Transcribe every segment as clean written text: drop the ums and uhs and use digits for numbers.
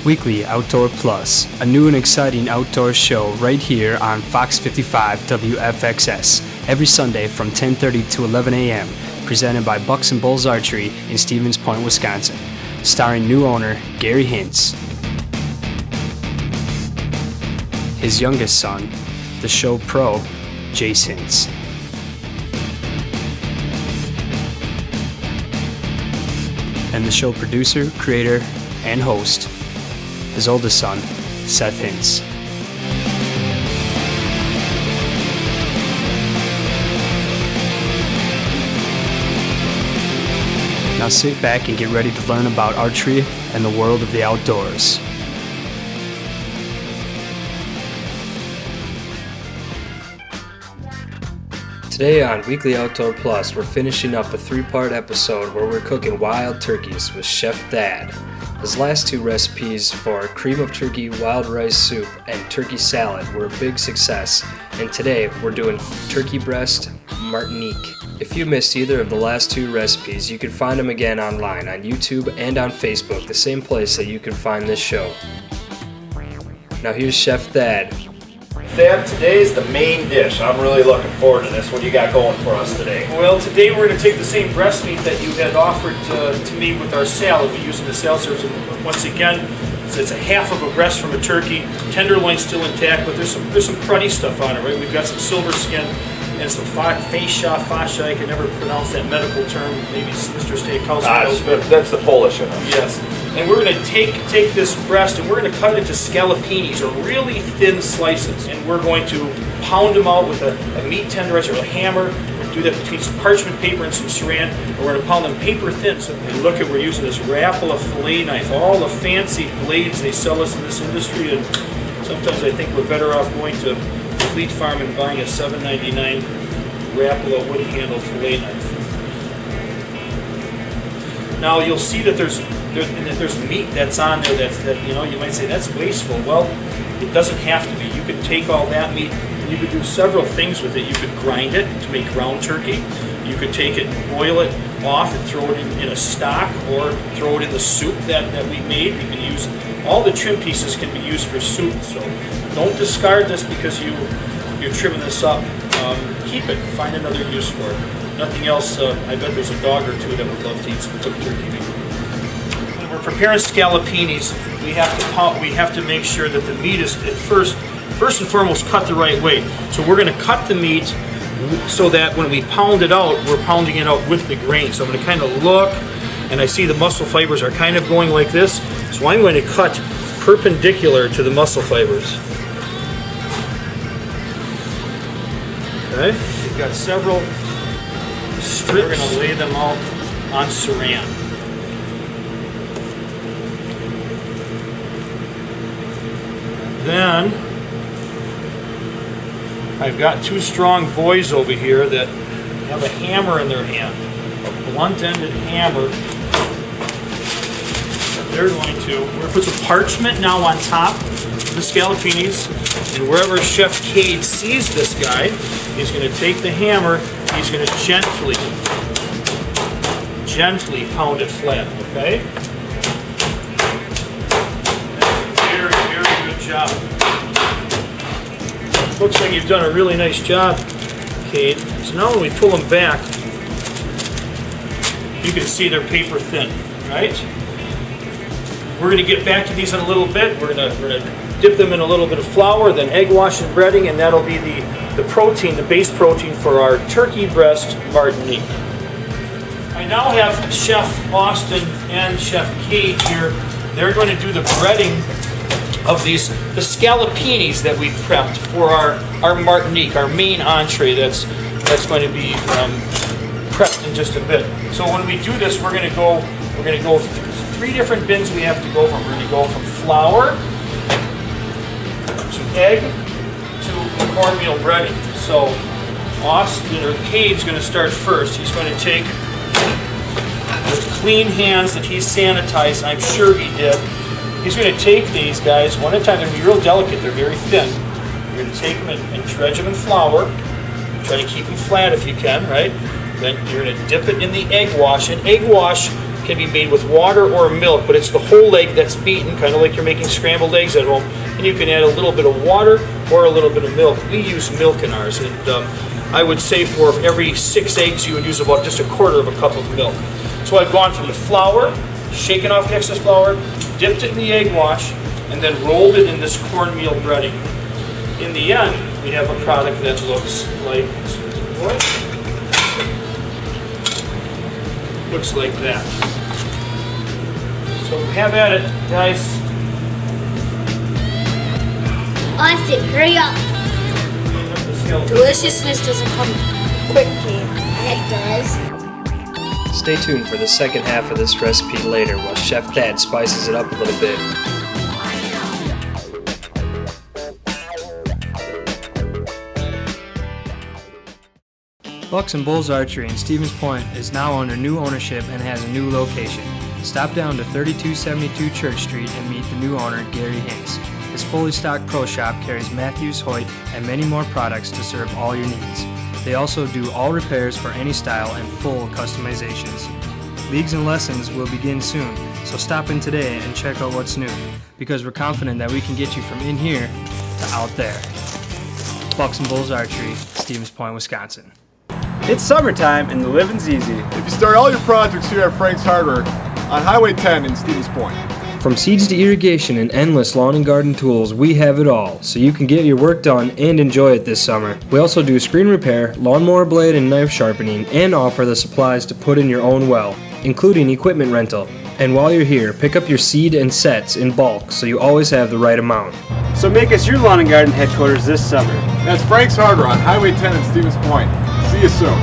Weekly Outdoor Plus, a new and exciting outdoor show right here on Fox 55 WFXS, every Sunday from 10:30 to 11 a.m., presented by Bucks and Bulls Archery in Stevens Point, Wisconsin, starring new owner Gary Hintz. His youngest son, the show pro, Jace Hintz. And the show producer, creator, and host, his oldest son, Seth Hintz. Now sit back and get ready to learn about archery and the world of the outdoors. Today on Weekly Outdoor Plus, we're finishing up a 3-part episode where we're cooking wild turkeys with Chef Thad. His last 2 recipes for cream of turkey wild rice soup and turkey salad were a big success, and today we're doing turkey breast Martinique. If you missed either of the last 2 recipes, you can find them again online on YouTube and on Facebook, the same place that you can find this show. Now here's Chef Thad. Thad, today's the main dish. I'm really looking forward to this. What do you got going for us today? Well, today we're going to take the same breast meat that you had offered to me with our salad. We're using the salad service. Once again, it's a half of a breast from a turkey. Tenderloin still intact, but there's some cruddy stuff on it, right? We've got some silver skin and some fascia. I can never pronounce that medical term. Maybe Mr. Steakhouse knows better. That's the Polish in it. Yes. And we're going to take this breast and we're going to cut it into scallopinis, or really thin slices. And we're going to pound them out with a meat tenderizer or a hammer. We're going to do that between some parchment paper and some saran. And we're going to pound them paper thin. So look at, we're using this Rapala fillet knife. All the fancy blades they sell us in this industry. And sometimes I think we're better off going to Fleet Farm and buying a $7.99 Rapala wooden handle fillet knife. Now you'll see that there's meat that's on there that you might say that's wasteful. Well, it doesn't have to be. You could take all that meat and you could do several things with it. You could grind it to make ground turkey. You could take it, boil it off and throw it in a stock, or throw it in the soup that we made. You can use all the trim pieces can be used for soup. So don't discard this because you're trimming this up. Keep it. Find another use for it. Nothing else. I bet there's a dog or two that would love to eat some cooked turkey meat. When we're preparing scallopinis, we have to make sure that the meat is at first and foremost cut the right way. So we're going to cut the meat so that when we pound it out, we're pounding it out with the grain. So I'm going to kind of look, and I see the muscle fibers are kind of going like this. So I'm going to cut perpendicular to the muscle fibers. Okay, we've got several strips. We're going to lay them out on saran. Then I've got 2 strong boys over here that have a hammer in their hand, a blunt-ended hammer. We're going to put some parchment now on top of the scallopinis, and wherever Chef Cade sees this guy, he's going to take the hammer, he's going to gently pound it flat, okay? Very, very good job. Looks like you've done a really nice job, Cade. So now when we pull them back, you can see they're paper thin, right? We're going to get back to these in a little bit. We're going to dip them in a little bit of flour, then egg wash and breading, and that'll be the protein, the base protein for our turkey breast Martinique. I now have Chef Austin and Chef Cade here. They're going to do the breading of the scallopinis that we've prepped for our Martinique, our main entree that's going to be prepped in just a bit. So when we do this, we're going to go 3 different bins we have to go from. We're going to go from flour to egg to cornmeal breading. So Austin or Cade's going to start first. He's going to take, with clean hands that he's sanitized, I'm sure he did, he's going to take these guys one at a time. They're going to be real delicate. They're very thin. You're going to take them and dredge them in flour. Try to keep them flat if you can, right? Then you're going to dip it in the egg wash. And egg wash can be made with water or milk, but it's the whole leg that's beaten, kind of like you're making scrambled eggs at home, and you can add a little bit of water or a little bit of milk. We use milk in ours, and I would say for every 6 eggs you would use about just a quarter of a cup of milk. So I've gone from the flour, shaken off the excess flour, dipped it in the egg wash, and then rolled it in this cornmeal breading. In the end, we have a product that looks like that. So have at it, guys. Austin, hurry up. Deliciousness doesn't come quickly. It does. Stay tuned for the second half of this recipe later while Chef Thad spices it up a little bit. Bucks and Bulls Archery in Stevens Point is now under new ownership and has a new location. Stop down to 3272 Church Street and meet the new owner, Gary Hintz. His fully stocked pro shop carries Matthews, Hoyt, and many more products to serve all your needs. They also do all repairs for any style and full customizations. Leagues and lessons will begin soon, so stop in today and check out what's new, because we're confident that we can get you from in here to out there. Bucks and Bulls Archery, Stevens Point, Wisconsin. It's summertime and the living's easy. If you start all your projects here at Frank's Hardware on Highway 10 in Stevens Point. From seeds to irrigation and endless lawn and garden tools, we have it all, so you can get your work done and enjoy it this summer. We also do screen repair, lawnmower blade and knife sharpening, and offer the supplies to put in your own well, including equipment rental. And while you're here, pick up your seed and sets in bulk so you always have the right amount. So make us your lawn and garden headquarters this summer. That's Frank's Hardware on Highway 10 in Stevens Point. See you soon.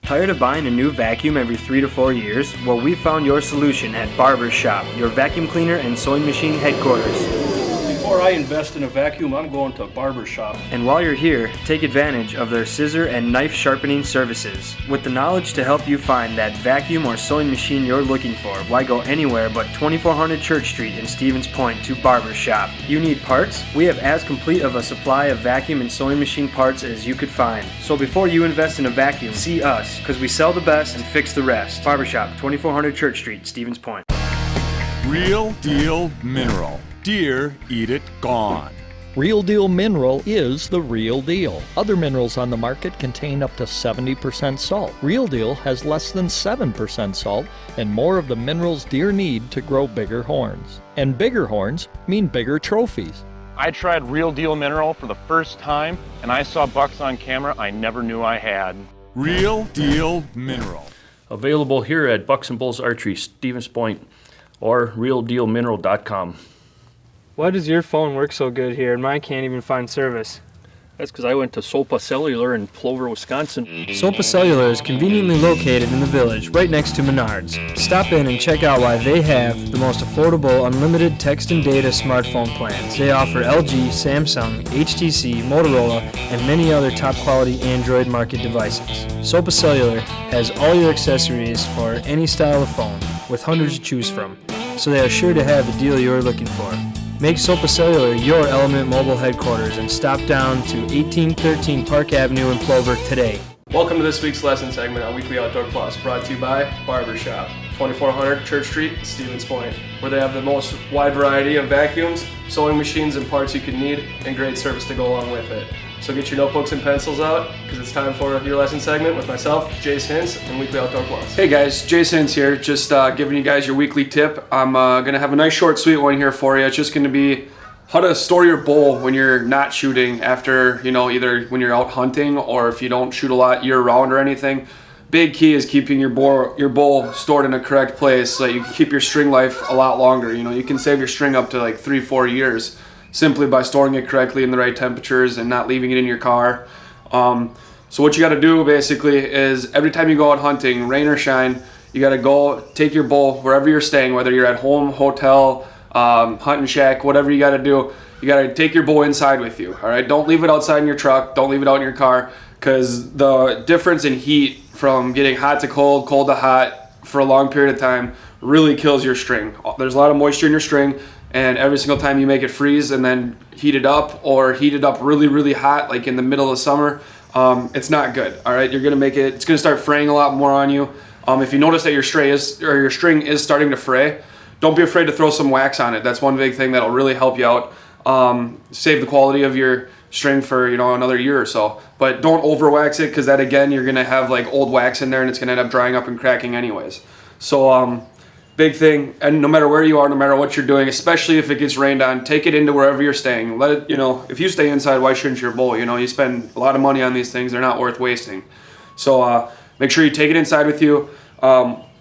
Tired of buying a new vacuum every 3 to 4 years? Well, we found your solution at Barber's Shop, your vacuum cleaner and sewing machine headquarters. Before I invest in a vacuum, I'm going to a barber shop. And while you're here, take advantage of their scissor and knife sharpening services. With the knowledge to help you find that vacuum or sewing machine you're looking for, why go anywhere but 2400 Church Street in Stevens Point to Barber's Shop? You need parts? We have as complete of a supply of vacuum and sewing machine parts as you could find. So before you invest in a vacuum, see us, because we sell the best and fix the rest. Barber Shop, 2400 Church Street, Stevens Point. Real Deal Mineral. Deer eat it gone. Real Deal Mineral is the real deal. Other minerals on the market contain up to 70% salt. Real Deal has less than 7% salt and more of the minerals deer need to grow bigger horns. And bigger horns mean bigger trophies. I tried Real Deal Mineral for the first time and I saw bucks on camera I never knew I had. Real Deal Mineral. Available here at Bucks and Bulls Archery, Stevens Point, or realdealmineral.com. Why does your phone work so good here and mine can't even find service? That's because I went to Sopa Cellular in Plover, Wisconsin. Sopa Cellular is conveniently located in the village, right next to Menards. Stop in and check out why they have the most affordable unlimited text and data smartphone plans. They offer LG, Samsung, HTC, Motorola, and many other top quality Android market devices. Sopa Cellular has all your accessories for any style of phone, with hundreds to choose from, so they are sure to have the deal you're looking for. Make Sopa Cellular your Element Mobile headquarters and stop down to 1813 Park Avenue in Plover today. Welcome to this week's lesson segment on Weekly Outdoor Plus, brought to you by Barber Shop, 2400 Church Street, Stevens Point, where they have the most wide variety of vacuums, sewing machines, and parts you can need, and great service to go along with it. So get your notebooks and pencils out, because it's time for your lesson segment with myself, Jace Hintz, and Weekly Outdoor Plus. Hey guys, Jace Hintz here, just giving you guys your weekly tip. I'm going to have a nice short sweet one here for you. It's just going to be how to store your bow when you're not shooting after, either when you're out hunting or if you don't shoot a lot year round or anything. Big key is keeping your bow stored in a correct place so that you can keep your string life a lot longer. You can save your string up to like 3-4 years simply by storing it correctly in the right temperatures and not leaving it in your car. So what you got to do basically is every time you go out hunting, rain or shine, you got to go take your bow wherever you're staying, whether you're at home, hotel, hunting shack, whatever you got to do. You got to take your bow inside with you. All right, don't leave it outside in your truck. Don't leave it out in your car, because the difference in heat from getting hot to cold, cold to hot for a long period of time really kills your string. There's a lot of moisture in your string, and every single time you make it freeze and then heat it up or heat it up really, really hot, like in the middle of summer, it's not good. All right, you're gonna make it. It's gonna start fraying a lot more on you. If you notice that your string is starting to fray, don't be afraid to throw some wax on it. That's one big thing that'll really help you out. Save the quality of your string for another year or so. But don't over wax it, because that, again, you're gonna have like old wax in there and it's gonna end up drying up and cracking anyways. So big thing, and no matter where you are, no matter what you're doing, especially if it gets rained on, take it into wherever you're staying. Let it, if you stay inside, why shouldn't your bowl? You spend a lot of money on these things, they're not worth wasting. So make sure you take it inside with you.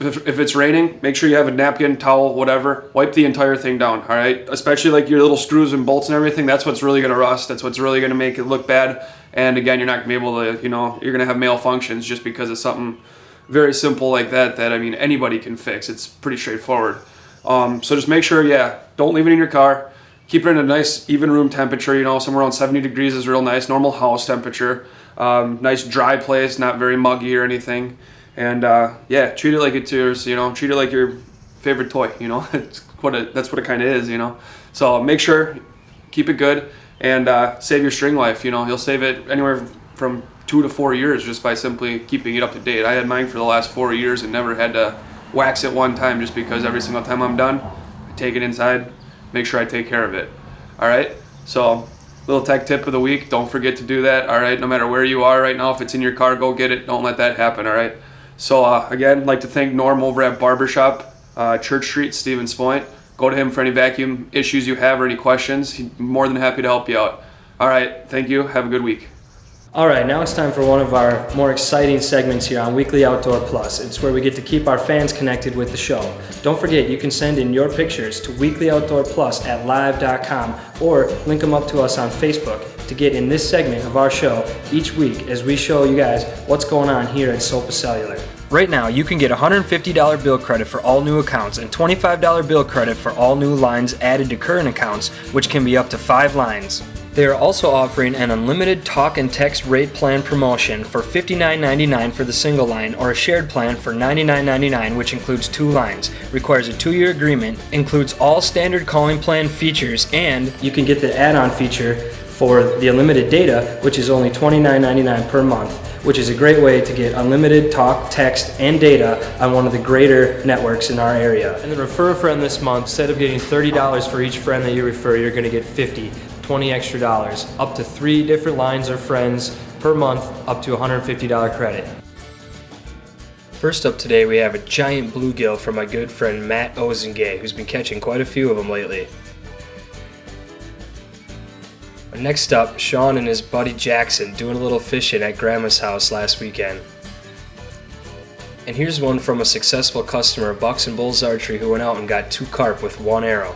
If it's raining, make sure you have a napkin, towel, whatever. Wipe the entire thing down, all right? Especially like your little screws and bolts and everything. That's what's really gonna rust. That's what's really gonna make it look bad. And again, you're not gonna be able to, you're gonna have malfunctions just because of something very simple like that, I mean, anybody can fix. It's pretty straightforward. So just make sure, don't leave it in your car. Keep it in a nice, even room temperature, somewhere around 70 degrees is real nice, normal house temperature. Nice dry place, not very muggy or anything. And treat it like it's yours, treat it like your favorite toy, that's what it kind of is, So make sure, keep it good, and save your string life, you'll save it anywhere from 2 to 4 years just by simply keeping it up to date. I had mine for the last 4 years and never had to wax it one time, just because every single time I'm done, I take it inside, make sure I take care of it. All right, so little tech tip of the week, don't forget to do that. All right, no matter where you are right now, if it's in your car, go get it. Don't let that happen. All right. So again, I'd like to thank Norm over at Barbershop, Church Street, Stevens Point. Go to him for any vacuum issues you have or any questions. He's more than happy to help you out. All right, thank you. Have a good week. All right, now it's time for one of our more exciting segments here on Weekly Outdoor Plus. It's where we get to keep our fans connected with the show. Don't forget, you can send in your pictures to weeklyoutdoorplus@live.com or link them up to us on Facebook to get in this segment of our show each week as we show you guys what's going on here at Sopa Cellular. Right now, you can get $150 bill credit for all new accounts and $25 bill credit for all new lines added to current accounts, which can be up to 5 lines. They are also offering an unlimited talk and text rate plan promotion for $59.99 for the single line, or a shared plan for $99.99, which includes 2 lines, requires a 2-year agreement, includes all standard calling plan features, and you can get the add-on feature for the unlimited data, which is only $29.99 per month, which is a great way to get unlimited talk, text, and data on one of the greater networks in our area. And then refer a friend this month. Instead of getting $30 for each friend that you refer, you're going to get $50. 20 extra dollars, up to 3 different lines or friends per month, up to $150 credit. First up today, we have a giant bluegill from my good friend Matt Ozengay, who's been catching quite a few of them lately. Next up, Sean and his buddy Jackson doing a little fishing at Grandma's house last weekend. And here's one from a successful customer, Bucks and Bulls Archery, who went out and got 2 carp with 1 arrow.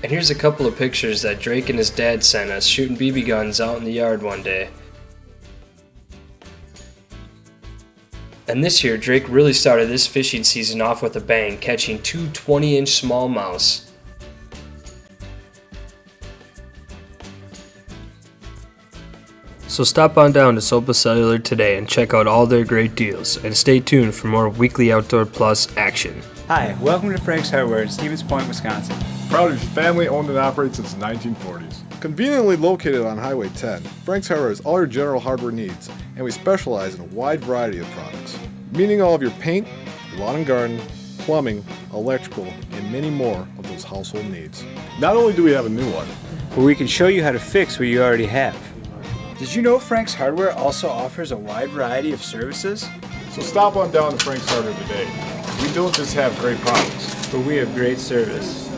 And here's a couple of pictures that Drake and his dad sent us shooting BB guns out in the yard one day. And this year, Drake really started this fishing season off with a bang, catching 2 20-inch smallmouths. So stop on down to Sopa Cellular today and check out all their great deals, and stay tuned for more Weekly Outdoor Plus action. Hi, welcome to Frank's Hardware in Stevens Point, Wisconsin. Proud to be family owned and operated since the 1940s. Conveniently located on Highway 10, Frank's Hardware has all your general hardware needs, and we specialize in a wide variety of products, meaning all of your paint, lawn and garden, plumbing, electrical, and many more of those household needs. Not only do we have a new one, But we can show you how to fix what you already have. Did you know Frank's Hardware also offers a wide variety of services? so stop on down to Frank's Hardware today. We don't just have great products, But we have great service.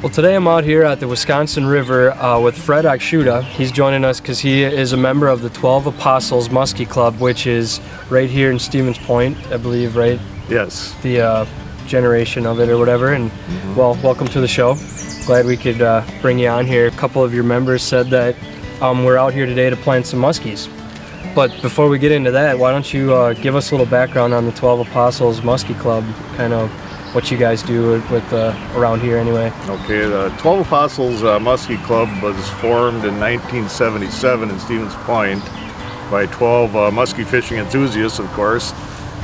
Well, today I'm out here at the Wisconsin River with Fred Oksuita. He's joining us because he is a member of the 12 Apostles Musky Club, which is right here in Stevens Point, I believe, right? Yes. The generation of it or whatever. And well, welcome to the show. Glad we could bring you on here. A couple of your members said that we're out here today to plant some muskies. But before we get into that, why don't you give us a little background on the 12 Apostles Musky Club, kind of what you guys do with around here anyway. Okay, the 12 Apostles Musky Club was formed in 1977 in Stevens Point by 12 musky fishing enthusiasts, of course.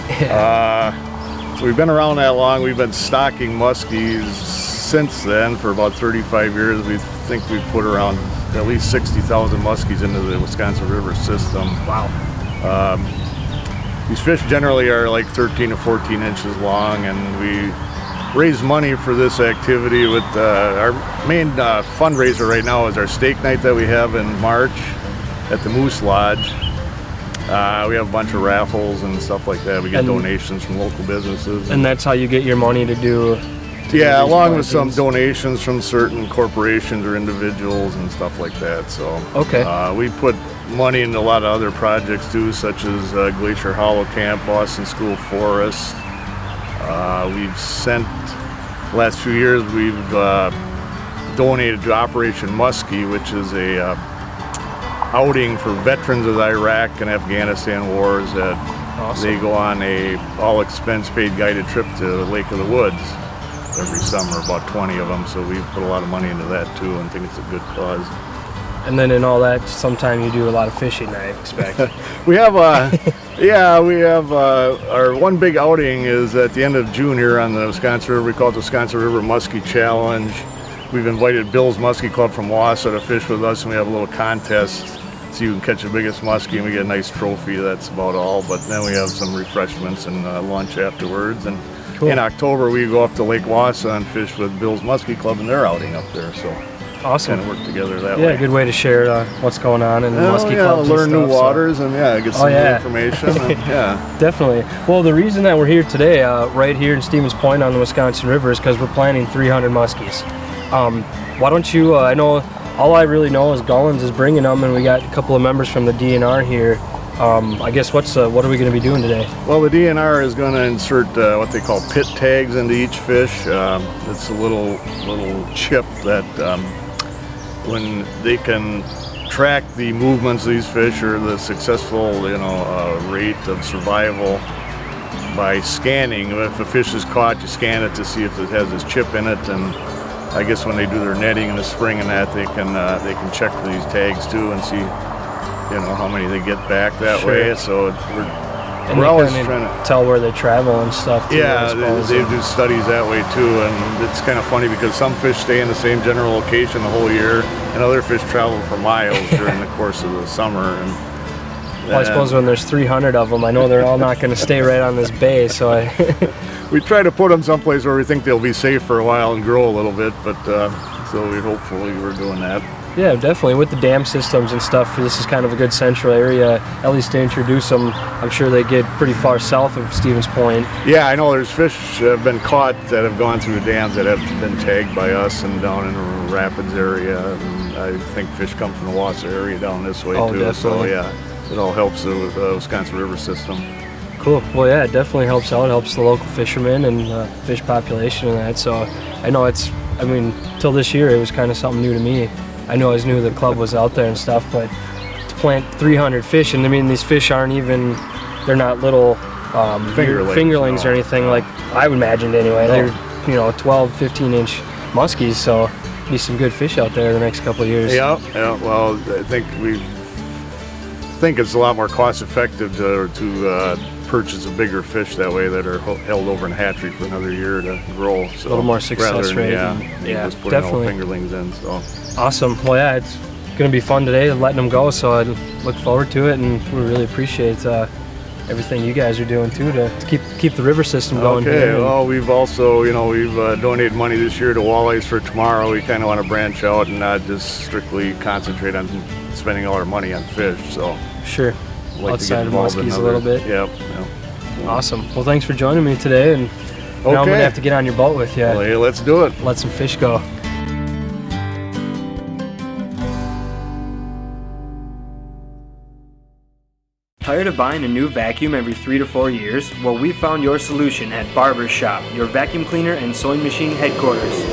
So we've been around that long. We've been stocking muskies since then for about 35 years. We think we've put around at least 60,000 muskies into the Wisconsin River system. Wow. These fish generally are like 13 to 14 inches long, and we raise money for this activity with our main fundraiser right now is our steak night that we have in March at the Moose Lodge. We have a bunch of raffles and stuff like that. We get donations from local businesses. And that's how you get your money to do... Yeah, along with some donations from certain corporations or individuals and stuff like that. So we put money into a lot of other projects too, such as Glacier Hollow Camp, Boston School Forest. We've sent, last few years, we've donated to Operation Musky, which is a outing for veterans of the Iraq and Afghanistan wars. They go on a all expense paid guided trip to Lake of the Woods every summer, about 20 of them. So we put a lot of money into that too, and think it's a good cause. And then in all that, sometime you do a lot of fishing, I expect. We have our one big outing is at the end of June here on the Wisconsin River. We call it the Wisconsin River Muskie Challenge. We've invited Bill's Musky Club from Wausau to fish with us, and we have a little contest so you can catch the biggest muskie, and we get a nice trophy. That's about all. But then we have some refreshments and lunch afterwards. And in October, we go up to Lake Wausau and fish with Bill's Musky Club, and they're outing up there. So awesome. Kind of work together that way. Yeah, good way to share what's going on in the musky clubs. Learn and new stuff, waters and get some new information. And, definitely. Well, the reason that we're here today, right here in Stevens Point on the Wisconsin River, is because we're planting 300 muskies. Why don't you? I know all I really know is Gullins is bringing them, and we got a couple of members from the DNR here. I guess what are we going to be doing today? Well, the DNR is going to insert what they call pit tags into each fish. It's a little chip that when they can track the movements of these fish or the successful rate of survival by scanning. If a fish is caught, you scan it to see if it has this chip in it, and I guess when they do their netting in the spring and that, they can check for these tags too and see how many they get back that way. So we're always trying to tell where they travel and stuff too, they do studies that way too, and it's kind of funny because some fish stay in the same general location the whole year, and other fish travel for miles during the course of the summer. And I suppose when there's 300 of them, I know they're all not going to stay right on this bay, so we try to put them someplace where we think they'll be safe for a while and grow a little bit, but so hopefully we're doing that. Yeah, definitely. With the dam systems and stuff, this is kind of a good central area, at least to introduce them. I'm sure they get pretty far south of Stevens Point. Yeah, I know there's fish have been caught that have gone through the dams that have been tagged by us and down in the Rapids area. And I think fish come from the Wausau area down this way too. Definitely. So yeah, it all helps the Wisconsin River system. Cool. Well, yeah, it definitely helps out. It helps the local fishermen and fish population and that. So I know till this year it was kind of something new to me. I know I knew the club was out there and stuff, but to plant 300 fish, and these fish aren't even, they're not little fingerlings or anything like I would imagine anyway. They're 12, 15 inch muskies, so be some good fish out there the next couple of years. Yeah. Well, I think it's a lot more cost effective to purchase a bigger fish that way that are held over in a hatchery for another year to grow. So a little more success rate. Just putting all fingerlings in. So awesome. Well, yeah, it's going to be fun today letting them go. So I look forward to it, and we really appreciate everything you guys are doing too to keep the river system going. Okay. Well, we've also we've donated money this year to Walleyes for Tomorrow. We kind of want to branch out and not just strictly concentrate on spending all our money on fish. So sure. Like outside of muskies a little bit. Yep. Awesome. Well, thanks for joining me today, and now I'm gonna have to get on your boat with you. Well, hey, let's do it. Let some fish go. Tired of buying a new vacuum every 3 to 4 years? Well, we found your solution at Barber's Shop, your vacuum cleaner and sewing machine headquarters.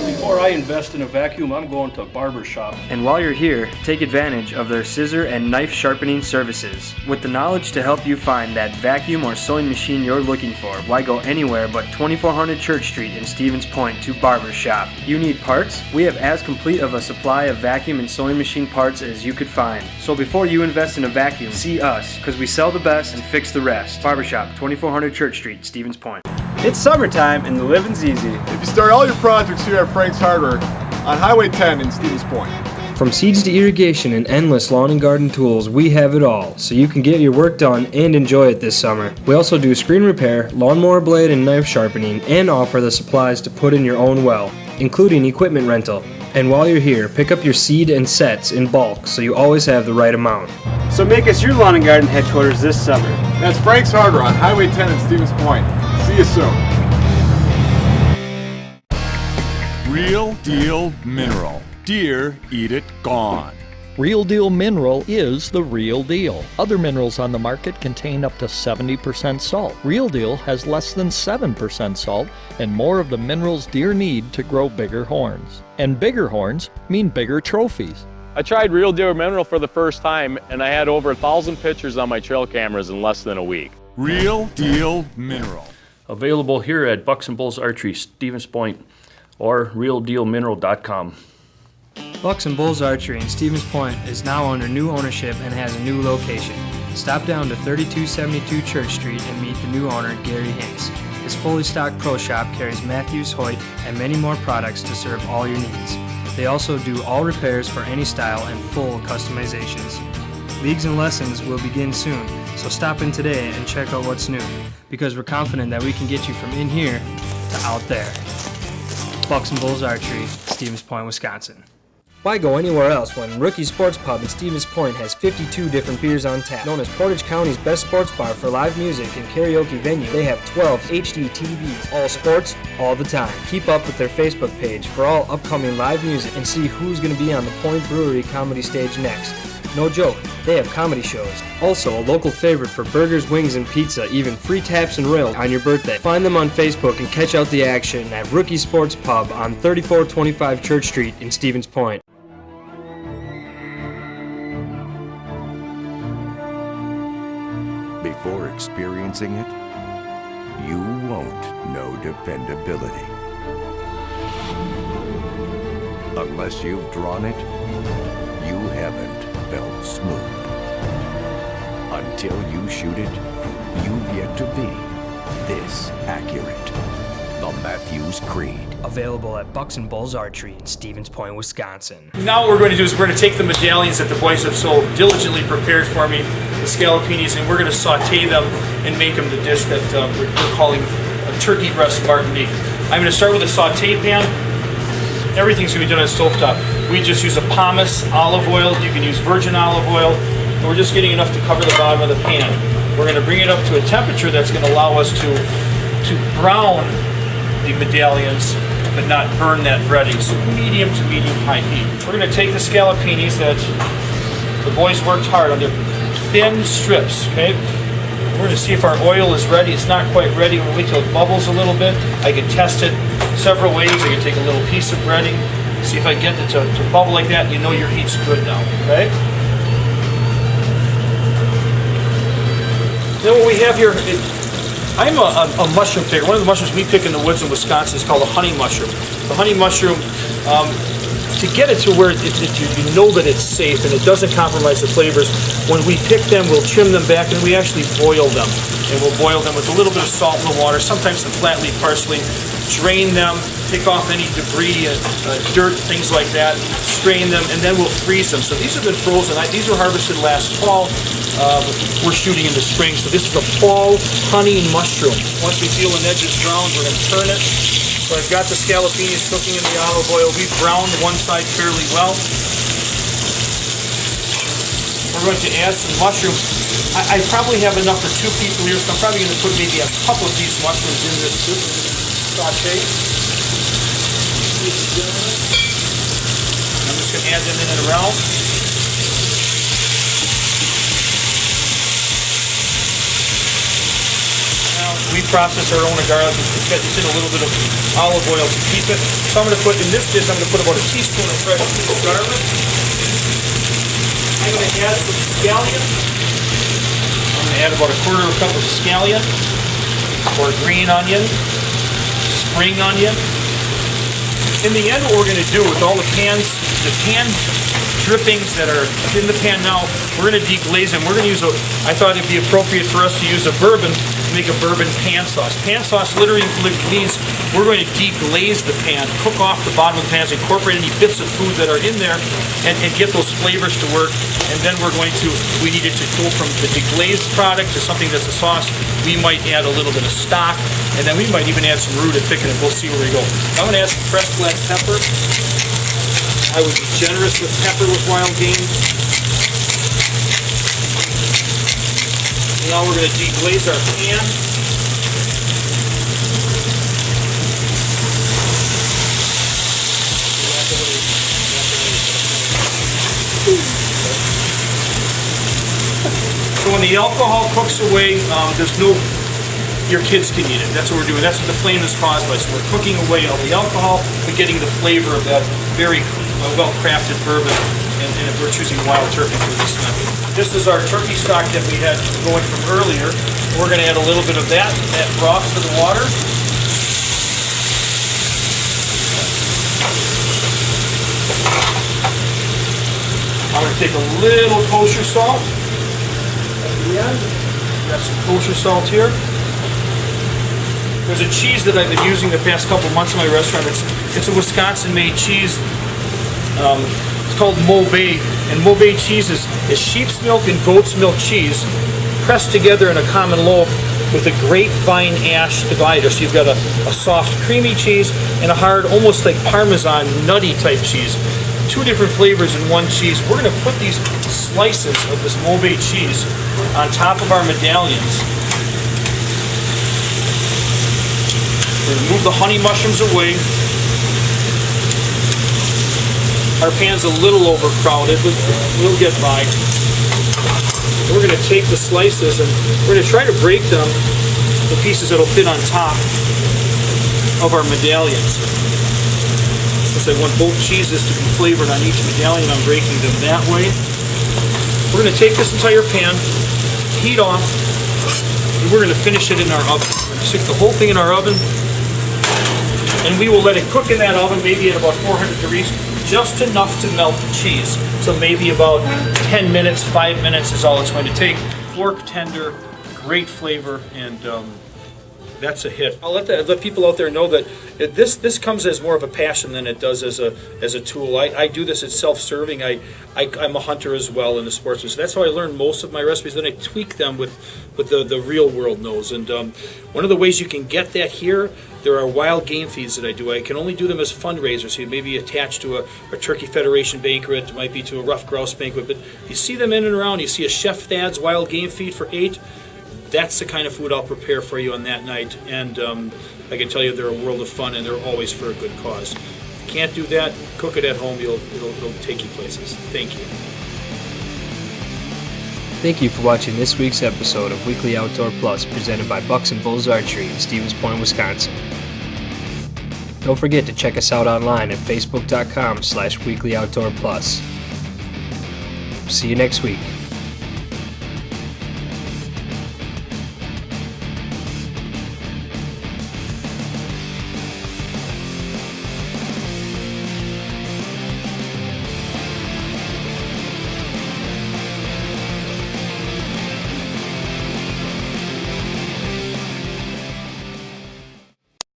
Before I invest in a vacuum, I'm going to a barber's shop. And while you're here, take advantage of their scissor and knife sharpening services. With the knowledge to help you find that vacuum or sewing machine you're looking for, why go anywhere but 2400 Church Street in Stevens Point to Barber's Shop? You need parts? We have as complete of a supply of vacuum and sewing machine parts as you could find. So before you invest in a vacuum, see us, because we sell the best and fix the rest. Barber's Shop, 2400 Church Street, Stevens Point. It's summertime and the living's easy. If you start all your projects here at Frank's Hardware on Highway 10 in Stevens Point. From seeds to irrigation and endless lawn and garden tools, we have it all, so you can get your work done and enjoy it this summer. We also do screen repair, lawnmower blade and knife sharpening, and offer the supplies to put in your own well, including equipment rental. And while you're here, pick up your seed and sets in bulk so you always have the right amount. So make us your lawn and garden headquarters this summer. That's Frank's Hardware on Highway 10 in Stevens Point. See you soon. Real Deal Mineral. Deer eat it gone. Real Deal Mineral is the real deal. Other minerals on the market contain up to 70% salt. Real Deal has less than 7% salt and more of the minerals deer need to grow bigger horns. And bigger horns mean bigger trophies. I tried Real Deal Mineral for the first time, and I had over 1,000 pictures on my trail cameras in less than a week. Real Deal Mineral. Available here at Bucks and Bulls Archery, Stevens Point, or realdealmineral.com. Bucks and Bulls Archery in Stevens Point is now under new ownership and has a new location. Stop down to 3272 Church Street and meet the new owner, Gary Hintz. His fully stocked pro shop carries Matthews, Hoyt, and many more products to serve all your needs. They also do all repairs for any style and full customizations. Leagues and lessons will begin soon, so stop in today and check out what's new, because we're confident that we can get you from in here to out there. Bucks and Bulls Archery, Stevens Point, Wisconsin. Why go anywhere else when Rookie Sports Pub in Stevens Point has 52 different beers on tap? Known as Portage County's best sports bar for live music and karaoke venue, they have 12 HD TVs, all sports, all the time. Keep up with their Facebook page for all upcoming live music and see who's going to be on the Point Brewery comedy stage next. No joke, they have comedy shows. Also, a local favorite for burgers, wings, and pizza, even free taps and rails on your birthday. Find them on Facebook and catch out the action at Rookie Sports Pub on 3425 Church Street in Stevens Point. Before experiencing it, you won't know dependability. Unless you've drawn it, you haven't felt smooth. Until you shoot it, you've yet to be this accurate. The Matthews Creed. Available at Bucks and Bulls Archery in Stevens Point, Wisconsin. Now what we're going to do is we're going to take the medallions that the boys have so diligently prepared for me, the scallopinis, and we're going to saute them and make them the dish that we're calling a turkey breast martinique. I'm going to start with a saute pan. Everything's going to be done on stovetop. We just use a pomace olive oil. You can use virgin olive oil. And we're just getting enough to cover the bottom of the pan. We're going to bring it up to a temperature that's going to allow us to brown the medallions but not burn that breading. So medium to medium high heat. We're going to take the scallopinis that the boys worked hard on. They're thin strips, okay? We're going to see if our oil is ready. It's not quite ready. We'll wait till it bubbles a little bit. I can test it several ways. I can take a little piece of breading, see if I get it to bubble like that. You know your heat's good now, okay? Then what we have here, I'm a mushroom picker. One of the mushrooms we pick in the woods in Wisconsin is called a honey mushroom. The honey mushroom, to get it to where you know that it's safe and it doesn't compromise the flavors, when we pick them, we'll trim them back and we actually boil them. And we'll boil them with a little bit of salt in the water, sometimes some flat leaf parsley, drain them, pick off any debris, dirt, things like that, strain them, and then we'll freeze them. So these have been frozen. These were harvested last fall. We're shooting in the spring, so this is a fall honey mushroom. Once we feel an edge is browned, we're going to turn it. So I've got the scallopinis cooking in the olive oil. We've browned one side fairly well. We're going to add some mushrooms. I probably have enough for 2 people here, so I'm probably going to put maybe a couple of these mushrooms in this soup. Saute. I'm just going to add them in and around. We process our own garlic. It's in a little bit of olive oil to keep it. So I'm going to put, in this dish, I'm going to put about a teaspoon of fresh garlic. I'm going to add some scallion. I'm going to add about a 1/4 cup of scallion, or green onion, spring onion. In the end, what we're going to do with all the pan drippings that are in the pan now, we're going to deglaze them. We're going to use I thought it'd be appropriate for us to use a bourbon make a bourbon pan sauce. Pan sauce literally means we're going to deglaze the pan, cook off the bottom of the pan, incorporate any bits of food that are in there, and get those flavors to work. And then we need it to go from the deglazed product to something that's a sauce. We might add a little bit of stock, and then we might even add some roux to thicken it. We'll see where we go. I'm going to add some fresh black pepper. I would be generous with pepper with wild game. Now we're going to deglaze our pan. So when the alcohol cooks away, your kids can eat it. That's what we're doing. That's what the flame is caused by. So we're cooking away all the alcohol, we're getting the flavor of that very well-crafted bourbon, and we're choosing Wild Turkey for this method. This is our turkey stock that we had going from earlier. We're going to add a little bit of that broth to the water. I'm going to take a little kosher salt at the end. Got some kosher salt here. There's a cheese that I've been using the past couple months in my restaurant. It's a Wisconsin-made cheese. It's called Mauvais, and Mauvais cheese is sheep's milk and goat's milk cheese pressed together in a common loaf with a grapevine ash divider. So you've got a soft, creamy cheese and a hard, almost like Parmesan, nutty type cheese. Two different flavors in one cheese. We're going to put these slices of this Mauvais cheese on top of our medallions. We're going to move the honey mushrooms away. Our pan's a little overcrowded, but we'll get by. We're going to take the slices and we're going to try to break them, the pieces that'll fit on top of our medallions. Since I want both cheeses to be flavored on each medallion, I'm breaking them that way. We're going to take this entire pan, heat off, and we're going to finish it in our oven. We're going to stick the whole thing in our oven, and we will let it cook in that oven, maybe at about 400 degrees, just enough to melt the cheese. So maybe about 10 minutes, 5 minutes is all it's going to take. Fork tender, great flavor, and that's a hit. I'll let people out there know that this comes as more of a passion than it does as a tool. I do this, it's self-serving. I'm a hunter as well in the sports business. That's how I learn most of my recipes. Then I tweak them with the real world knows. And one of the ways you can get that here, there are wild game feeds that I do. I can only do them as fundraisers. So you may be attached to a Turkey Federation banquet, it might be to a Rough Grouse banquet, but if you see them in and around, you see a Chef Thad's wild game feed for 8, that's the kind of food I'll prepare for you on that night. And I can tell you they're a world of fun, and they're always for a good cause. If you can't do that, cook it at home. It'll take you places. Thank you. Thank you for watching this week's episode of Weekly Outdoor Plus, presented by Bucks and Bulls Archery in Stevens Point, Wisconsin. Don't forget to check us out online at facebook.com/weeklyoutdoorplus. See you next week.